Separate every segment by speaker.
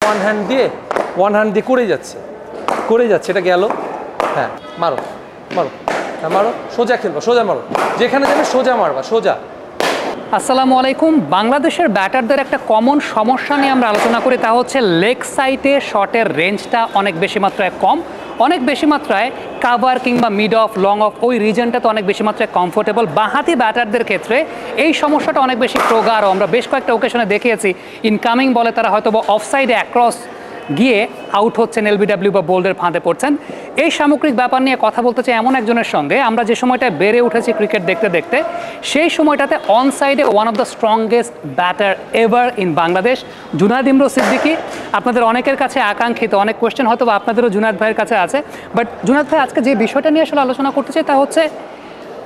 Speaker 1: One hand দিয়ে করে যাচ্ছে, এটা গেল। হ্যাঁ, মারো মারো, হ্যাঁ মারো, সোজা খেলবা, সোজা মারো, যেখানে যাবে সোজা মারবা, সোজা।
Speaker 2: আসসালামু আলাইকুম। বাংলাদেশের ব্যাটারদের একটা কমন সমস্যা নিয়ে আমরা আলোচনা করি, তা হচ্ছে লেগ সাইডে শটের রেঞ্জটা অনেক বেশি মাত্রায় কম, অনেক বেশি মাত্রায় কাভার কিংবা মিড অফ লং অফ ওই রিজনটা তো অনেক বেশি মাত্রায় কমফোর্টেবল। বাঁহাতি ব্যাটারদের ক্ষেত্রে এই সমস্যাটা অনেক বেশি প্রগাঢ়। আমরা বেশ কয়েকটা ওকেশনে দেখিয়েছি ইনকামিং বলে তারা হয়তো বা অফ সাইডে অ্যাক্রস গিয়ে আউট হচ্ছেন, এলবিডব্লিউ বা বোল্ডের ফাঁদে পড়ছেন। এই সামগ্রিক ব্যাপার নিয়ে কথা বলতে চাই এমন একজনের সঙ্গে, আমরা যে সময়টায় বেড়ে উঠেছি ক্রিকেট দেখতে দেখতে, সেই সময়টাতে অন সাইডে one of the strongest batter ever in Bangladesh, Junaid ইমরো সিদ্দিকী। আপনাদের অনেকের কাছে আকাঙ্ক্ষিত, অনেক কোয়েশ্চেন হয়তো আপনাদেরও জুনায়েদ ভাইয়ের কাছে আছে, বাট জুনায়েদ ভাই আজকে যে বিষয়টা নিয়ে আসলে আলোচনা করতে চাই তা হচ্ছে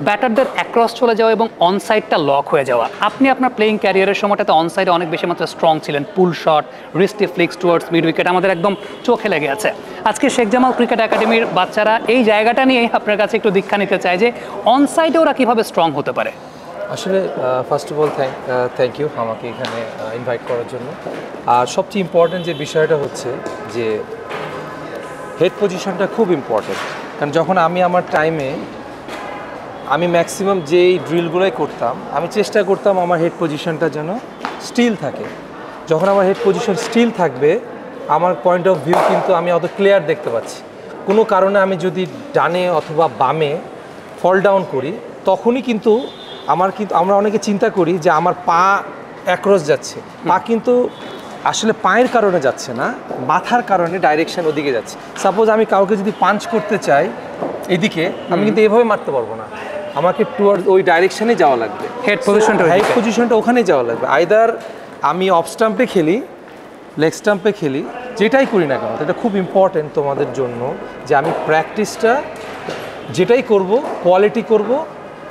Speaker 2: ব্যাটারদের অ্যাক্রস চলে যাওয়া এবং অন সাইডটা লক হয়ে যাওয়া। আপনি আপনার প্লেয়িং ক্যারিয়ারের সময়টাতে অন সাইডে অনেক বেশি মাত্রা স্ট্রং ছিলেন, pull shot, wristy flicks towards mid wicket আমাদের একদম চোখে লেগে আছে। আজকে শেখ জামাল ক্রিকেট একাডেমির বাচ্চারা এই জায়গাটা নিয়েই আপনার কাছে একটু দীক্ষা নিতে চায় যে অন সাইডে ওরা কীভাবে স্ট্রং হতে পারে।
Speaker 1: আসলে first of all thank you আমাকে এখানে ইনভাইট করার জন্য। আর সবচেয়ে ইম্পর্টেন্ট যে বিষয়টা হচ্ছে যে হেড পজিশনটা খুব ইম্পর্টেন্ট, কারণ যখন আমি আমার টাইমে আমি ম্যাক্সিমাম যেই ড্রিলগুলোই করতাম, আমি চেষ্টা করতাম আমার হেড পজিশনটা যেন স্টিল থাকে। যখন আমার হেড পজিশন স্টিল থাকবে, আমার পয়েন্ট অফ ভিউ কিন্তু আমি অত ক্লিয়ার দেখতে পাচ্ছি। কোনো কারণে আমি যদি ডানে অথবা বামে ফল ডাউন করি, তখনই কিন্তু আমরা অনেকে চিন্তা করি যে আমার পা অ্যাক্রস যাচ্ছে, পা কিন্তু আসলে পায়ের কারণে যাচ্ছে না, মাথার কারণে ডাইরেকশন ওদিকে যাচ্ছে। সাপোজ আমি কাউকে যদি পাঞ্চ করতে চাই এদিকে, আমি কিন্তু এভাবে মারতে পারবো না, আমাকে টুয়ার্ডস ওই ডাইরেকশনে যাওয়া লাগবে, হেড পজিশনটা ওখানেই যাওয়া লাগবে। আইদার আমি অফ স্টাম্পে খেলি, লেগ স্টাম্পে খেলি, যেটাই করি না কেন, এটা খুব ইম্পর্টেন্ট তোমাদের জন্য যে আমি প্র্যাকটিসটা যেটাই করব কোয়ালিটি করব,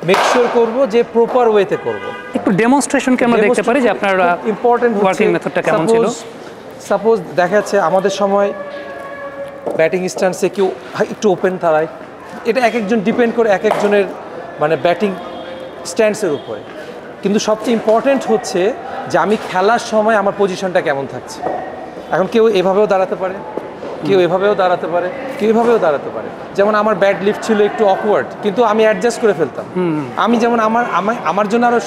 Speaker 1: মেক শিওর করব যে প্রপার ওয়েতে করব।
Speaker 2: একটু ডেমনস্ট্রেশনকে আমরা দেখতে পারি যে আপনার
Speaker 1: ইম্পর্টেন্ট
Speaker 2: ওয়ার্কিং মেথডটা কেমন ছিল।
Speaker 1: সাপোজ দেখা যাচ্ছে আমাদের সময় ব্যাটিং স্ট্যান্সে কেউ একটু ওপেন দাঁড়ায়, এটা এক একজন ডিপেন্ড করে এক একজনের মানে ব্যাটিং স্ট্যান্সের উপরে। কিন্তু সবচেয়ে ইম্পর্টেন্ট হচ্ছে যে আমি খেলার সময় আমার পজিশনটা কেমন থাকছে। এখন কেউ এভাবেও দাঁড়াতে পারে, কেউ এভাবেও দাঁড়াতে পারে, কেউ এভাবেও দাঁড়াতে পারে। যেমন আমার ব্যাট লিফট ছিল একটু অকওয়ার্ড, কিন্তু আমি অ্যাডজাস্ট করে ফেলতাম। আমি যেমন আমার জন্য আরও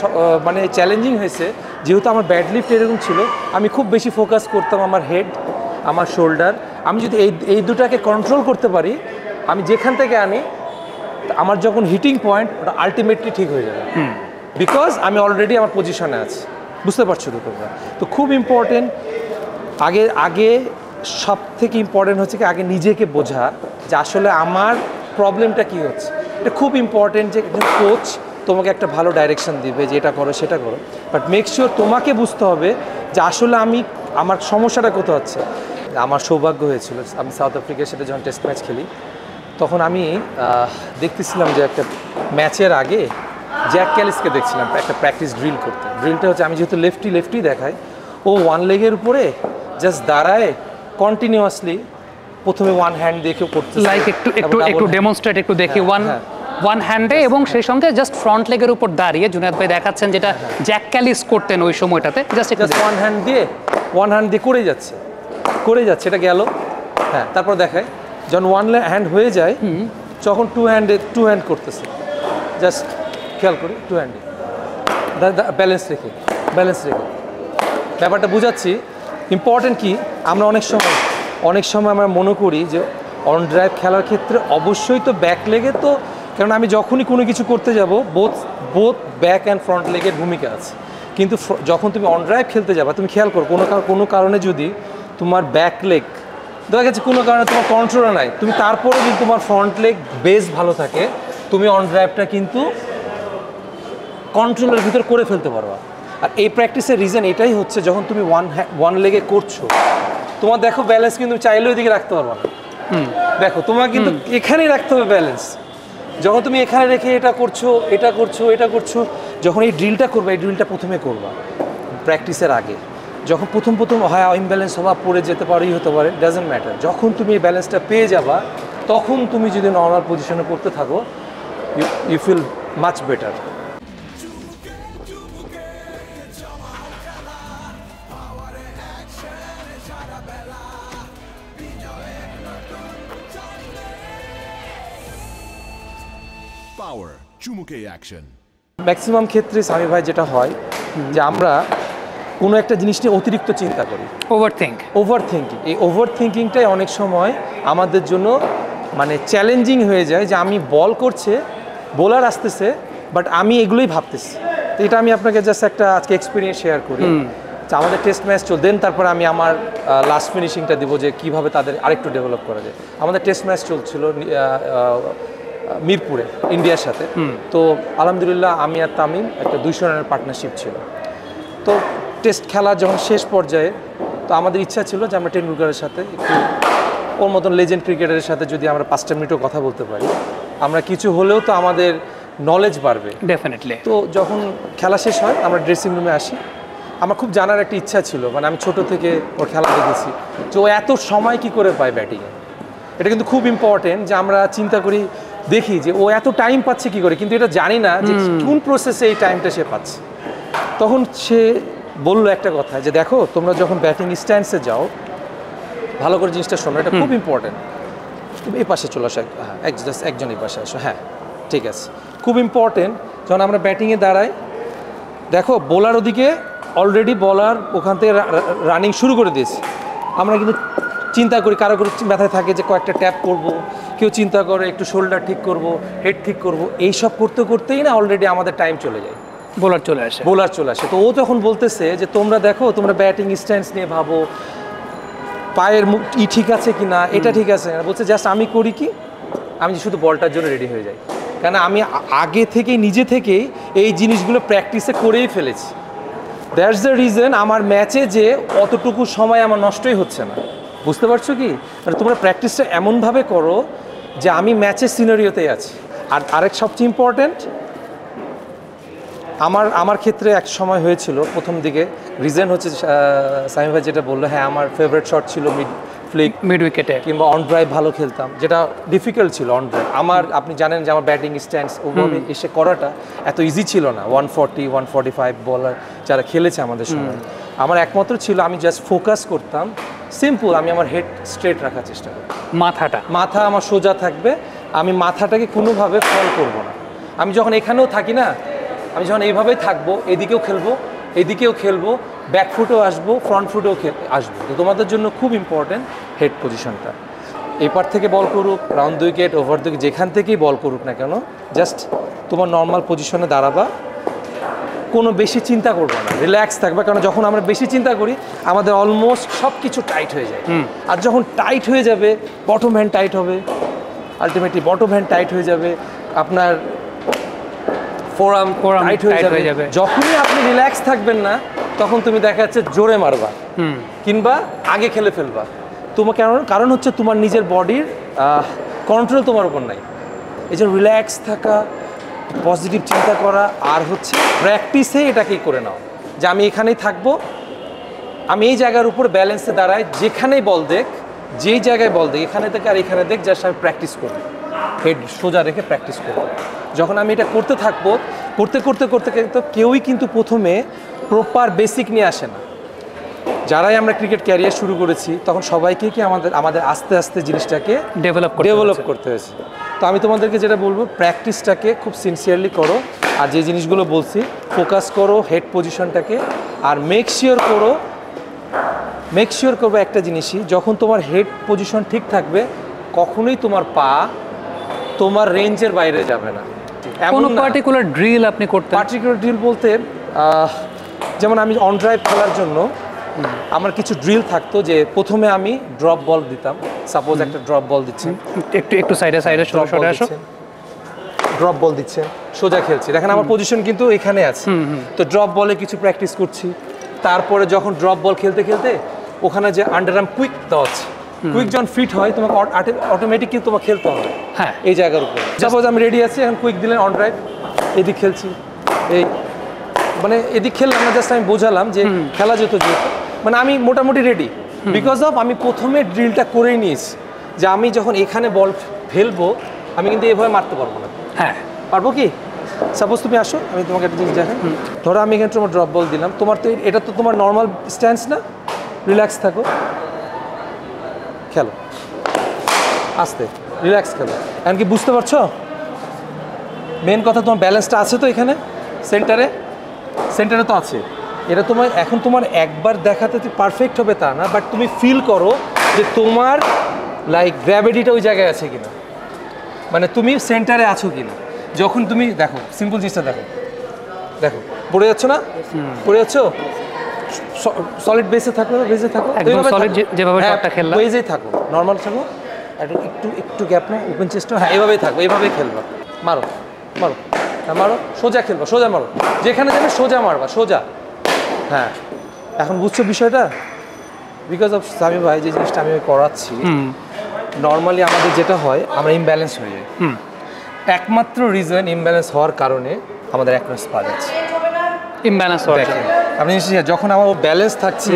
Speaker 1: মানে চ্যালেঞ্জিং হয়েছে, যেহেতু আমার ব্যাট লিফট এরকম ছিল, আমি খুব বেশি ফোকাস করতাম আমার হেড, আমার শোল্ডার। আমি যদি এই দুটাকে কন্ট্রোল করতে পারি, আমি যেখান থেকে আনি আমার যখন হিটিং পয়েন্ট ওটা আলটিমেটলি ঠিক হয়ে যাবে, বিকজ আমি অলরেডি আমার পজিশনে আছি। বুঝতে পারছো তো তোমরা? তো খুব ইম্পর্টেন্ট, আগে সব থেকে ইম্পর্টেন্ট হচ্ছে কি আগে নিজেকে বোঝা যে আসলে আমার প্রবলেমটা কী হচ্ছে। এটা খুব ইম্পর্টেন্ট যে একজন কোচ তোমাকে একটা ভালো ডাইরেকশন দিবে যে এটা করো সেটা করো, বাট মেক শিওর তোমাকে বুঝতে হবে যে আসলে আমার সমস্যাটা কোথাও হচ্ছে। আমার সৌভাগ্য হয়েছিল, আমি সাউথ আফ্রিকার সাথে যখন টেস্ট ম্যাচ খেলি, তখন আমি দেখতেছিলাম যে একটা ম্যাচের আগে জ্যাক ক্যালিসকে দেখছিলাম একটা প্র্যাকটিস ড্রিল করতে। ড্রিলটা হচ্ছে আমি যেহেতু লেফটি দেখাই, ও ওয়ান লেগের উপরে জাস্ট দাঁড়ায় কন্টিনিউয়াসলি, প্রথমে ওয়ান হ্যান্ড দিয়ে কেউ করতে,
Speaker 2: লাইক একটু ডেমনস্ট্রেট একটু দেখি ওয়ান হ্যান্ডে এবং সেই সঙ্গে জাস্ট ফ্রন্ট লেগের উপর দাঁড়িয়ে জুনায়েদ ভাই দেখাচ্ছেন যেটা জ্যাক ক্যালিস করতেন ওই সময়টাতে, জাস্ট
Speaker 1: ওয়ান হ্যান্ড দিয়ে করে যাচ্ছে, এটা গেল। হ্যাঁ, তারপর দেখায় যখন ওয়ান হ্যান্ড হয়ে যায়, যখন টু হ্যান্ড করতেছে, জাস্ট খেয়াল করি টু হ্যান্ডে ব্যালেন্স রেখে ব্যাপারটা বুঝাচ্ছি। ইম্পর্টেন্ট কি, আমরা অনেক সময় আমরা মনে করি যে অন ড্রাইভ খেলার ক্ষেত্রে অবশ্যই তো ব্যাক লেগে, তো কারণ আমি যখনই কোনো কিছু করতে যাব বোথ ব্যাক অ্যান্ড ফ্রন্ট লেগের ভূমিকা আছে। কিন্তু যখন তুমি অন ড্রাইভ খেলতে যাবা, তুমি খেয়াল করো কোনো কারণে যদি তোমার ব্যাক লেগ দেখা গেছে কোনো কারণে তোমার কন্ট্রোল নাই, তুমি তারপরেও যদি তোমার ফ্রন্ট লেগ বেস ভালো থাকে, তুমি অন ড্রাইভটা কিন্তু কন্ট্রোলের ভিতর করে ফেলতে পারবা। আর এই প্র্যাকটিসের রিজন এটাই হচ্ছে, যখন তুমি ওয়ান লেগে করছো, তোমার দেখো ব্যালেন্স কিন্তু চাইলেও এদিকে রাখতে পারবা না। দেখো তোমার কিন্তু এখানেই রাখতে হবে ব্যালেন্স। যখন তুমি এখানে রেখে এটা করছো, যখন এই ড্রিলটা করবে, এই ড্রিলটা প্রথমে করবা প্র্যাকটিসের আগে। যখন প্রথম হয় ইমব্যালেন্স হওয়া, পড়ে যেতে পারে, হতে পারে, ডাজন্ট ম্যাটার। যখন তুমি এই ব্যালেন্সটা পেয়ে যাবা, তখন তুমি যদি নর্মাল পজিশনে পড়তে থাকো, you feel much better.
Speaker 3: Power, চুমুকে অ্যাকশন।
Speaker 1: ম্যাক্সিমাম ক্ষেত্রে সামি ভাই যেটা হয় যে আমরা কোনো একটা জিনিস নিয়ে অতিরিক্ত চিন্তা করি, ওভার থিঙ্কিং। এই ওভার থিঙ্কিংটাই অনেক সময় আমাদের জন্য মানে চ্যালেঞ্জিং হয়ে যায়, যে আমি বল করছে, বোলার আসতেছে, বাট আমি এগুলোই ভাবতেছি। তো এটা আমি আপনাকে জাস্ট একটা আজকে এক্সপিরিয়েন্স শেয়ার করি। আমাদের টেস্ট ম্যাচ চল, দেন তারপর আমি আমার লাস্ট ফিনিশিংটা দিব যে কীভাবে তাদের আরেকটু ডেভেলপ করা যায়। আমাদের টেস্ট ম্যাচ চলছিল মিরপুরে ইন্ডিয়ার সাথে। তো আলহামদুলিল্লাহ আমি আর তামিম একটা 200 রানের পার্টনারশিপ ছিল। তো টেস্ট খেলা যখন শেষ পর্যায়ে, তো আমাদের ইচ্ছা ছিল যে আমরা টেন্ডুলকারের সাথে একটু ওর মতন লেজেন্ড ক্রিকেটারের সাথে যদি আমরা 5টা মিনিটও কথা বলতে পারি, আমরা কিছু হলেও তো আমাদের নলেজ বাড়বে
Speaker 2: ডেফিনেটলি।
Speaker 1: তো যখন খেলা শেষ হয় আমরা ড্রেসিং রুমে আসি। আমার খুব জানার একটা ইচ্ছা ছিল, মানে আমি ছোট থেকে ওর খেলা দেখেছি যে ও এত সময় কি করে পায় ব্যাটিংয়ে। এটা কিন্তু খুব ইম্পর্টেন্ট যে আমরা চিন্তা করি, দেখি যে ও এত টাইম পাচ্ছে কি করে, কিন্তু এটা জানি না যে কোন প্রসেসে এই টাইমটা সে পাচ্ছে। তখন সে বললো একটা কথা যে দেখো, তোমরা যখন ব্যাটিং স্ট্যান্সে যাও, ভালো করে জিনিসটা শোনো, এটা খুব ইম্পর্টেন্ট। তুমি এই পাশে চলে আসো, হ্যাঁ একজন এই পাশে আসো, হ্যাঁ ঠিক আছে। খুব ইম্পর্টেন্ট যখন আমরা ব্যাটিংয়ে দাঁড়াই, দেখো বোলার ওদিকে অলরেডি বলার ওখান থেকে রানিং শুরু করে দিয়েছে। আমরা কিন্তু চিন্তা করি, কারো করে মাথায় থাকে যে কয়েকটা ট্যাপ করব, কেউ চিন্তা করে একটু শোল্ডার ঠিক করব, হেড ঠিক করব, এইসব করতে করতেই না অলরেডি আমাদের টাইম চলে যায়, বোলার চলে আসে। তো ও যখন বলতেছে যে তোমরা দেখো, তোমরা ব্যাটিং স্ট্যান্স নিয়ে ভাবো, পায়ের মুখ ঠিক আছে কি না, এটা ঠিক আছে না, বলছে জাস্ট আমি করি কি, আমি শুধু বলটার জন্য রেডি হয়ে যাই। কেন আমি আগে থেকেই নিজে থেকেই এই জিনিসগুলো প্র্যাকটিসে করেই ফেলেছি। দ্যাটস দ্য রিজন আমার ম্যাচে যে অতটুকু সময় আমার নষ্টই হচ্ছে না। বুঝতে পারছো কি? মানে তোমরা প্র্যাকটিসটা এমনভাবে করো যে আমি ম্যাচের সিনারিওতেই আছি। আর আরেক সবচেয়ে ইম্পর্ট্যান্ট, আমার ক্ষেত্রে এক সময় হয়েছিল প্রথম দিকে, রিজন হচ্ছে সাইম ভাই যেটা বললো, হ্যাঁ আমার ফেভারিট শট ছিল মিড উইকেটে কিংবা অন ড্রাইভ ভালো খেলতাম, যেটা ডিফিকাল্ট ছিল অন ড্রাইভ। আপনি জানেন যে আমার ব্যাটিং স্ট্যান্স ওভাবে এসে করাটা এত ইজি ছিল না। 140 145 বলার যারা খেলেছে আমাদের সময়, আমার একমাত্র ছিল আমি জাস্ট ফোকাস করতাম, সিম্পল, আমি আমার হেড স্ট্রেট রাখার চেষ্টা করি, মাথা আমার সোজা থাকবে, আমি মাথাটাকে কোনোভাবে ফল করব না। আমি যখন এখানেও থাকি না, আমি যখন এইভাবেই থাকবো, এদিকেও খেলবো, এদিকেও খেলবো, ব্যাক ফুটেও আসবো, ফ্রন্ট ফুটেও আসবো। তো তোমাদের জন্য খুব ইম্পর্টেন্ট হেড পজিশনটা। এপার থেকে বল করুক, round the wicket, over the wicket, যেখান থেকেই বল করুক না কেন, জাস্ট তোমার নর্মাল পজিশনে দাঁড়াবা, কোনো বেশি চিন্তা করবো না, রিল্যাক্স থাকবে। কারণ যখন আমরা বেশি চিন্তা করি আমাদের অলমোস্ট সব কিছু টাইট হয়ে যায়। আর যখন টাইট হয়ে যাবে, বটম হ্যান্ড টাইট হবে, আলটিমেটলি বটম হ্যান্ড টাইট হয়ে যাবে, আপনার ফোরাম টাইট হয়ে যাবে। যখনই আপনি রিল্যাক্স থাকবেন না, তখন তুমি দেখা যাচ্ছে জোরে মারবা কিংবা আগে খেলে ফেলবা। তোমার কারণ হচ্ছে তোমার নিজের বডির কন্ট্রোল তোমার উপর নাই। এই যে রিল্যাক্স থাকা, পজিটিভ চিন্তা করা, আর হচ্ছে প্র্যাকটিসে এটাকেই করে নাও যে আমি এখানেই থাকবো, আমি এই জায়গার উপর ব্যালেন্সে দাঁড়াই, যেখানেই বল দেখ, যেই জায়গায় বল দেখ, এখানে থেকে আর এখানে দেখ, জাস্ট আমি প্র্যাকটিস করবো, হেড সোজা রেখে প্র্যাকটিস করবো। যখন আমি এটা করতে থাকবো, করতে করতে করতে করতে কেউই কিন্তু প্রথমে প্রপার বেসিক নিয়ে আসে না। যারাই আমরা ক্রিকেট ক্যারিয়ার শুরু করেছি, তখন সবাইকে কি আমাদের আস্তে আস্তে জিনিসটাকে ডেভেলপ করতে হয়েছে। তো আমি তোমাদেরকে যেটা বলবো, প্র্যাকটিসটাকে খুব সিনসিয়ারলি করো, আর যে জিনিসগুলো বলছি ফোকাস করো হেড পজিশনটাকে, আর মেক শিওর করবো একটা জিনিসই, যখন তোমার হেড পজিশন ঠিক থাকবে, কখনোই তোমার পা তোমার রেঞ্জের বাইরে যাবে না।
Speaker 2: কোনো পার্টিকুলার ড্রিল আপনি করতে?
Speaker 1: পার্টিকুলার ড্রিল বলতে, যেমন আমি অন ড্রাইভ খেলার জন্য আমার কিছু ড্রিল থাকতো, যে প্রথমে আমি ড্রপ বল দিতাম। সাপোজ একটা ড্রপ বল দিচ্ছেন,
Speaker 2: একটু সাইডে সরে আসো,
Speaker 1: ড্রপ বল দিচ্ছেন, সোজা খেলছি, দেখেন আমার পজিশন কিন্তু এখানে আছে। তো ড্রপ বলে কিছু প্র্যাকটিস করছি। তারপরে যখন ড্রপ বল খেলতে খেলতে ওখানে যে আন্ডারআর্ম কুইক দেওয়া আছে, কুইক যখন ফিট হয় তোমাকে অটোমেটিক কিন্তু তোমাকে খেলতে হবে এই জায়গার উপর। সাপোজ আমি রেডি আছি, এখন কুইক দিলেন অন ড্রাইভ, এদিক খেলছি, এই মানে এদিক খেললাম না, জাস্ট আমি বোঝালাম যে খেলা যেত, মানে আমি মোটামুটি রেডি, বিকজ অফ আমি প্রথমে ড্রিলটা করেই নিয়েছি যে আমি যখন এখানে বল ফেলবো, আমি কিন্তু এভাবে মারতে পারবো না। পারবো কি? সাপোজ তুমি আসো, আমি তোমাকে একটা জিনিস দেখাই। ধরো আমি এখানে তোমার ড্রপ বল দিলাম, তোমার তো এটা তো তোমার নর্মাল স্ট্যান্স না, রিল্যাক্স থাকো, খেলো, আস্তে রিল্যাক্স খেলো। এমনকি বুঝতে পারছো মেন কথা তোমার ব্যালেন্সটা আছে তো এখানে সেন্টারে তো আছে। এটা তোমার এখন তোমার একবার দেখাতে পারফেক্ট হবে তা না, বাট তুমি ফিল করো যে তোমার লাইক গ্র্যাভিটিটা ওই জায়গায় আছে কিনা, মানে তুমি সেন্টারে আছো কিনা। যখন তুমি দেখো সিম্পল জিনিসটা দেখো পড়ে যাচ্ছ না, পড়ে যাচ্ছ, সলিড বেসে থাকো না, বেসে থাকো
Speaker 2: একদম solid যেভাবে শটটা খেললাম।
Speaker 1: বেসেই থাকো, নর্মাল থাকো, একটু গ্যাপ না, ওপেন চেস্ট, হ্যাঁ এভাবেই থাকো, এইভাবেই খেলবা। মারো হ্যাঁ মারো, সোজা খেলবা, সোজা মারো, যেখানে যাবে সোজা মারবা, সোজা। হ্যাঁ এখন বুঝছো বিষয়টা? বিকজ অফ সামি ভাই যে জিনিসটা আমি করাচ্ছি, নর্মালি আমাদের যেটা হয় আমরা ইমব্যালেন্স হয়ে যাই। একমাত্র রিজন ইমব্যালেন্স হওয়ার কারণে আমাদের অ্যাক্রস পা যাচ্ছে,
Speaker 2: ইমব্যালেন্স হওয়ার জন্য।
Speaker 1: আপনি যখন আমার ব্যালেন্স থাকছে,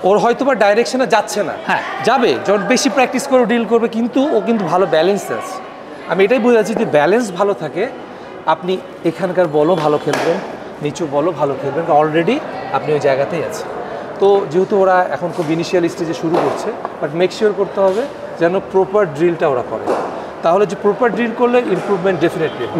Speaker 1: ওর হয়তো বা ডাইরেকশনে যাচ্ছে না,
Speaker 2: হ্যাঁ
Speaker 1: যাবে যখন বেশি প্র্যাকটিস করে ডিল করবে, কিন্তু ও কিন্তু ভালো ব্যালেন্স আছে। আমি এটাই বোঝাচ্ছি যে ব্যালেন্স ভালো থাকে, আপনি এখানকার বলও ভালো খেলবেন, নিচু বলও ভালো খেলবেন, অলরেডি আপনি ওই জায়গাতেই আছেন। তো যেহেতু ওরা এখন খুব ইনিশিয়াল স্টেজে শুরু করছে, বাট মেক শিওর করতে হবে যেন প্রপার ড্রিলটা ওরা করে, তাহলে যে প্রপার ড্রিল করলে ইমপ্রুভমেন্ট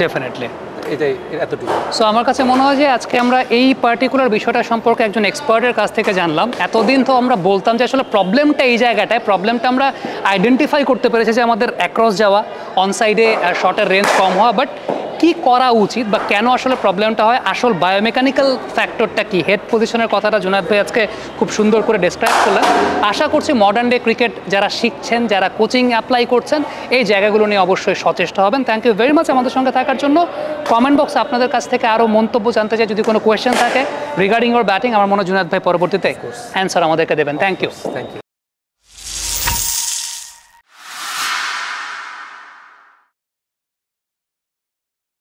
Speaker 1: ডেফিনেটলি। এটাই এতটুকু।
Speaker 2: সো আমার কাছে মনে হয় যে আজকে আমরা এই পার্টিকুলার বিষয়টা সম্পর্কে একজন এক্সপার্টের কাছ থেকে জানলাম। এতদিন তো আমরা বলতাম যে আসলে প্রবলেমটা এই জায়গাটায়, প্রবলেমটা আমরা আইডেন্টিফাই করতে পেরেছি যে আমাদের অ্যাক্রস যাওয়া, অন সাইডে শটের রেঞ্জ কম হওয়া, বাট কি করা উচিত বা কেন আসলে প্রবলেমটা হয়, আসল বায়োমেকানিক্যাল ফ্যাক্টরটা কি, হেড পজিশনের কথাটা জুনায়েদ ভাই আজকে খুব সুন্দর করে ডেসক্রাইব করলেন। আশা করছি মডার্ন ডে ক্রিকেট যারা শিখছেন, যারা কোচিং অ্যাপ্লাই করছেন, এই জায়গাগুলো নিয়ে অবশ্যই সচেষ্ট হবেন। থ্যাংক ইউ ভেরি মাচ আমাদের সঙ্গে থাকার জন্য। কমেন্ট বক্সে আপনাদের কাছ থেকে আরও মন্তব্য জানতে চাই, যদি কোনো কোয়েশ্চেন থাকে রিগার্ডিং ওর ব্যাটিং, আমার মনে হয় জুনায়েদ ভাই পরবর্তীতে অ্যান্সার আমাদেরকে দেবেন। Thank you.